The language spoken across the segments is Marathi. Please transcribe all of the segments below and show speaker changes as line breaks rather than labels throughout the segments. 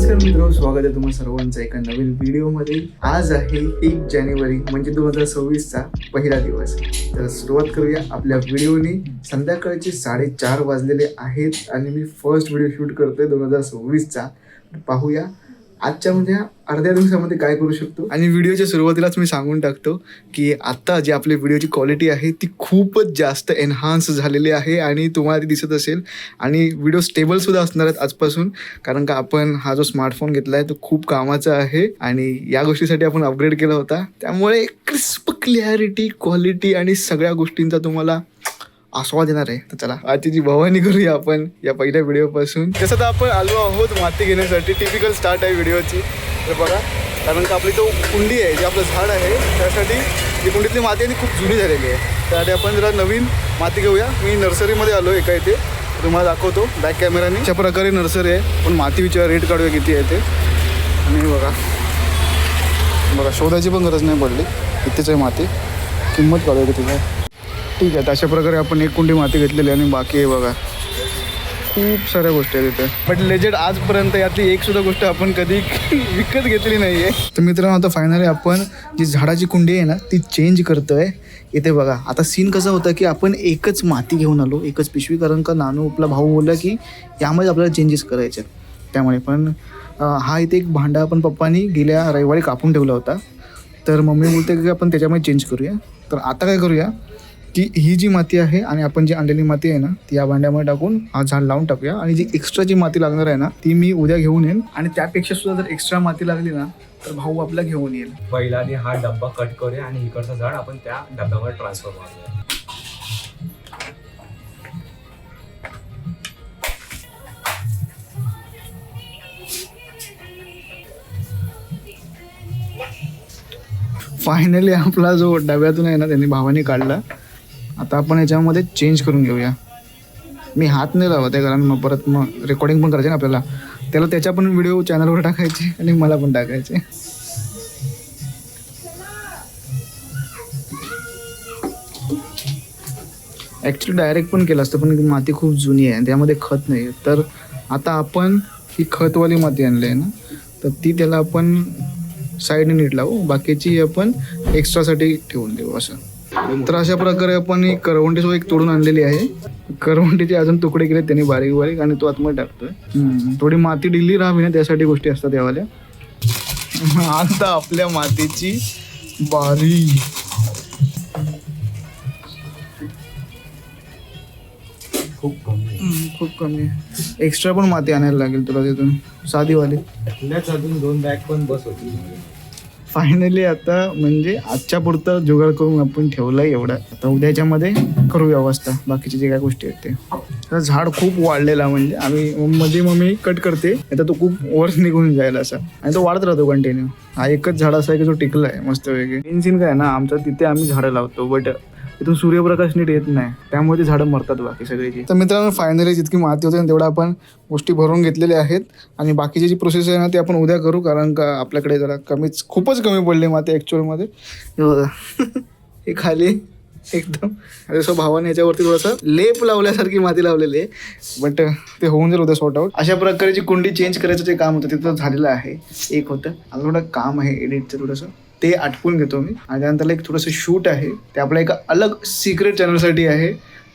नमस्कार मित्रांनो, स्वागत आहे तुम्हा सर्वांचं एका नवीन व्हिडिओमध्ये। आज आहे 1 जानेवारी म्हणजे 2026चा पहिला दिवस। तर सुरुवात करूया आपल्या व्हिडिओने। संध्याकाळचे 4:30 वाजलेले आहेत आणि मी फर्स्ट व्हिडिओ शूट करतोय 2026चा। पाहूया आजच्या म्हणजे अर्ध्या दिवसामध्ये काय करू शकतो। आणि व्हिडिओच्या सुरुवातीलाच मी सांगून टाकतो की आता जी आपली व्हिडिओची क्वालिटी आहे ती खूपच जास्त एनहान्स झालेली आहे आणि तुम्हाला ती दिसत असेल। आणि व्हिडिओ स्टेबल सुद्धा असणार आहेत आजपासून, कारण का आपण हा जो स्मार्टफोन घेतला आहे तो खूप कामाचा आहे आणि या गोष्टीसाठी आपण अपग्रेड केला होता। त्यामुळे क्रिस्प क्लॅरिटी, क्वालिटी आणि सगळ्या गोष्टींचा तुम्हाला आस्वाद येणार आहे। तर चला आजची जी भवानी करूया आपण या पहिल्या व्हिडिओपासून। तसं तर आपण आलो आहोत माती घेण्यासाठी। टिपिकल स्टार्ट आहे व्हिडिओची। तर बघा, कारण का आपली तो कुंडी आहे जे आपलं झाड आहे त्यासाठी जी कुंडीतली माती आहे ती खूप जुनी झालेली आहे। त्यासाठी आपण जरा नवीन माती घेऊया। मी नर्सरीमध्ये आलो एका इथे, तुम्हाला दाखवतो बॅक कॅमेराने। अशा प्रकारे नर्सरी आहे, पण माती विचार रेट काढूया किती आहे ते। आणि बघा शोधायची पण गरज नाही पडली, इथेच आहे माती, किंमत काढूया किती आहे। ठीक आहे, तर अशा प्रकारे आपण एक कुंडी माती घेतलेली आणि बाकी आहे बघा खूप साऱ्या गोष्टी आहेत तिथे। बट लेजेंड आजपर्यंत यातली एक सुद्धा गोष्ट आपण कधी विकत घेतली नाही आहे। तर मित्रांनो, आता फायनली आपण जी झाडाची कुंडी आहे ना ती चेंज करतोय। इथे बघा, आता सीन कसा होता की आपण एकच माती घेऊन आलो, एकच पिशवी, कारण का नानू आपला भाऊ बोलला की यामध्ये आपल्याला चेंजेस करायचे। त्यामुळे पण हा इथे एक भांडा आपण पप्पानी गेल्या रविवारी कापून ठेवला होता। तर मम्मी बोलते की आपण त्याच्यामध्ये चेंज करूया। तर आता काय करूया की ही जी माती आहे आणि आपण जी आणलेली माती आहे ना ती या भांड्यामध्ये टाकून हा झाड लावून टाकूया। आणि जी एक्स्ट्रा जी माती लागणार आहे ना ती मी उद्या घेऊन येईन, आणि त्यापेक्षा सुद्धा जर एक्स्ट्रा माती लागली ना तर भाऊ आपला घेऊन येईल।
पहिल्याने हा डब्बा कट करूया आणि इकडचं झाड आपण त्या डब्यामध्ये ट्रान्सफर मारूया।
फायनली आपला जो डब्यातून आहे ना त्यांनी भावाने काढला। आता आपण याच्यामध्ये चेंज करून घेऊया। मी हात नाही लावत आहे कारण मग परत रेकॉर्डिंग पण करायचे ना आपल्याला, त्याला त्याच्या पण व्हिडिओ चॅनलवर टाकायचे आणि मला पण टाकायचे। ॲक्च्युली डायरेक्ट पण केलं असतं, पण माती खूप जुनी आहे त्यामध्ये खत नाही। तर आता आपण ही खतवाली माती आणली आहे ना तर ती त्याला आपण साईडने नीट लावू, बाकीची आपण एक्स्ट्रासाठी ठेवून देऊ असं। तर अशा प्रकारे आपण ही करवंटी एक तोडून आणलेली आहे। करवंटीचे अजून तुकडे केले त्यांनी बारीक बारीक आणि तो आतमध्ये टाकतोय। थोडी माती ढिल्ली राहावी ना त्यासाठी गोष्टी असतात यावाल्या। आता आपल्या मातीची बारी। खूप कमी आहे। एक्स्ट्रा पण माती आणायला लागेल तुला तिथून, साधीवाली।
अजून 2 बॅग पण बस होती।
फायनली आता म्हणजे आजच्या पुरतं जुगाड करून आपण ठेवलंय एवढं। आता उद्याच्यामध्ये करू व्यवस्था बाकीचे जे काय गोष्टी आहेत ते। तर झाड खूप वाढलेला, म्हणजे आम्ही मध्ये मम्मी कट करते आता तो खूप वर निघून जायला असा, आणि तो वाढत राहतो कंटिन्यू। हा एकच झाड असा आहे की जो टिकला आहे मस्त वेगळे। मेन सीन काय ना, आमचं तिथे आम्ही झाडं लावतो बट तिथून सूर्यप्रकाश नीट येत नाही, त्यामुळे ते झाडं मरतात बाकी सगळीची। तर मित्रांनो, फायनली जितकी माती होते तेवढा आपण गोष्टी भरून घेतलेल्या आहेत आणि बाकीची जी प्रोसेस आहे ना ती आपण उद्या करू, कारण का आपल्याकडे जरा खूपच कमी पडली माती ॲक्च्युअलमध्ये। हे खाली एकदम जसं भावाने याच्यावरती थोडंसं लेप लावल्यासारखी माती लावलेली आहे, बट ते होऊन जाईल उद्या सॉर्ट आउट। अशा प्रकारची कुंडी चेंज करायचं जे काम होतं तिथं झालेलं आहे। एक होतं आता थोडं काम आहे एडिटचं थोडंसं, ते आटपून घेतो मी। आणि त्यानंतर एक थोडंसं शूट आहे, ते आपल्या एका अलग सिक्रेट चॅनलसाठी आहे,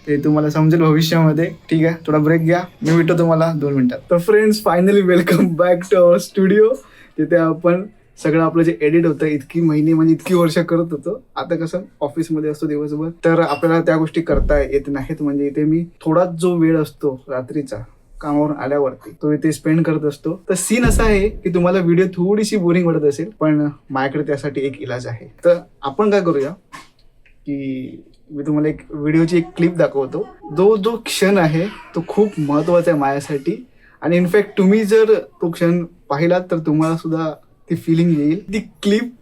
ते तुम्हाला समजेल भविष्यामध्ये। ठीक आहे, थोडा ब्रेक घ्या, मी भेटतो तुम्हाला 2 मिनिटात। तर friends, finally welcome back to our studio, जिथे आपण सगळं आपलं जे एडिट होतं इतकी महिने म्हणजे इतकी वर्ष करत होतो। आता कसं ऑफिसमध्ये असतो दिवसभर, तर आपल्याला त्या गोष्टी करता येत नाहीत। म्हणजे इथे मी थोडाच जो वेळ असतो रात्रीचा कामावरून आल्यावरती तो इथे स्पेंड करत असतो। तर सीन असा आहे की तुम्हाला व्हिडिओ थोडीशी बोरिंग वाटत असेल, पण माझ्याकडे त्यासाठी एक इलाज आहे। तर आपण काय करूया की मी तुम्हाला एक व्हिडिओची एक क्लिप दाखवतो। जो क्षण आहे तो खूप महत्त्वाचा आहे माझ्यासाठी, आणि इनफॅक्ट तुम्ही जर तो क्षण पाहिलात तर तुम्हाला सुद्धा ती फिलिंग येईल। ती क्लिप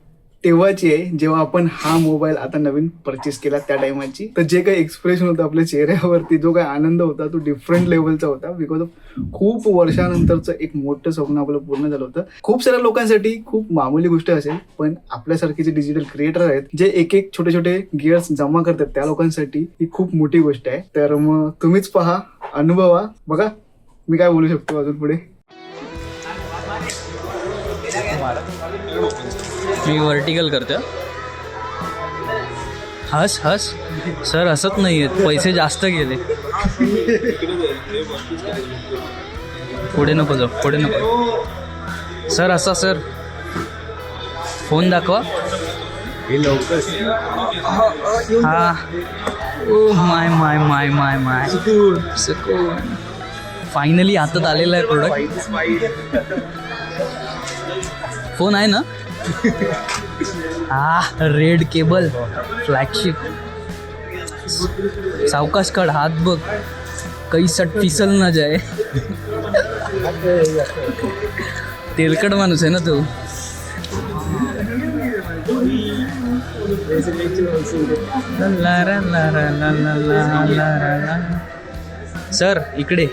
तेव्हाची आहे जेव्हा आपण हा मोबाईल आता नवीन परचेस केला त्या टायमाची। तर जे काही एक्सप्रेशन होतं आपल्या चेहऱ्यावरती, जो काही आनंद होता तो डिफरंट लेवलचा होता, बिकॉज ऑफ खूप वर्षानंतरचं एक मोठं स्वप्न आपलं पूर्ण झालं होतं। खूप साऱ्या लोकांसाठी खूप मामूली गोष्ट असेल, पण आपल्यासारखे जे डिजिटल क्रिएटर आहेत जे एक एक छोटे छोटे गिअर्स जमा करतात त्या लोकांसाठी ही खूप मोठी गोष्ट आहे। तर मग तुम्हीच पहा, अनुभवा, बघा मी काय बोलू शकतो अजून पुढे।
मी व्हर्टिकल करतो. हस हस सर, हसत नाही आहेत, पैसे जास्त गेले. पुढे नको जाऊ, पुढे नको सर. हसा सर, फोन दाखवा. हा, ओ माय माय माय माय माय, सुकून. फायनली हातात आलेला आहे प्रोडक्ट. फोन आहे ना. Red cable flagship. सावकाश काढ, हात बघ, काही सट फिसल ना जाए. तेलकट माणूस आहे ना तो. सर इकडे.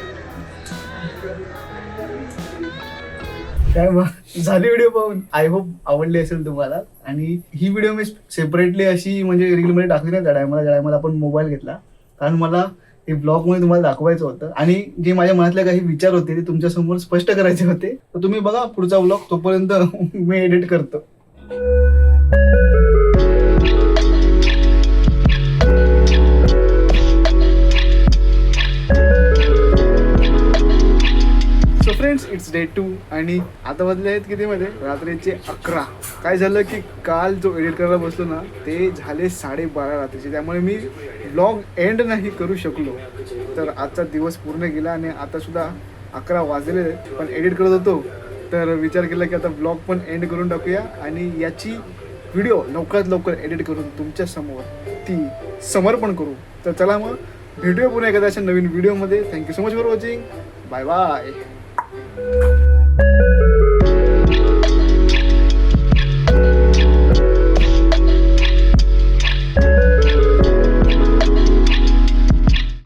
काय मग झाली व्हिडिओ पाहून. आय होप आवडली असेल तुम्हाला. आणि ही व्हिडिओ मी सेपरेटली अशी म्हणजे रीलमध्ये टाकली नाही. त्या टायमाला आपण मोबाईल घेतला, कारण मला हे ब्लॉगमध्ये तुम्हाला दाखवायचं होतं. आणि जे माझ्या मनातले काही विचार होते ते तुमच्यासमोर स्पष्ट करायचे होते. तर तुम्ही बघा पुढचा ब्लॉग. तोपर्यंत मी एडिट करतो. सो फ्रेंड्स, इट्स डे 2 आणि आता वाजले आहेत कितीमध्ये, रात्रीचे 11. काय झालं की काल जो एडिट करायला बसलो ना ते झाले 12:30 रात्रीचे. त्यामुळे मी ब्लॉग एंड नाही करू शकलो. तर आजचा दिवस पूर्ण गेला आणि आता सुद्धा 11 वाजलेले आहेत. पण एडिट करत होतो तर विचार केला की आता ब्लॉग पण एंड करून टाकूया आणि याची व्हिडिओ लवकरात लवकर एडिट करून तुमच्या समोर ती समर्पण करू. तर चला मग भेटूया पुन्हा एखाद्या अशा नवीन व्हिडिओमध्ये. Thank you so much for watching. Bye bye.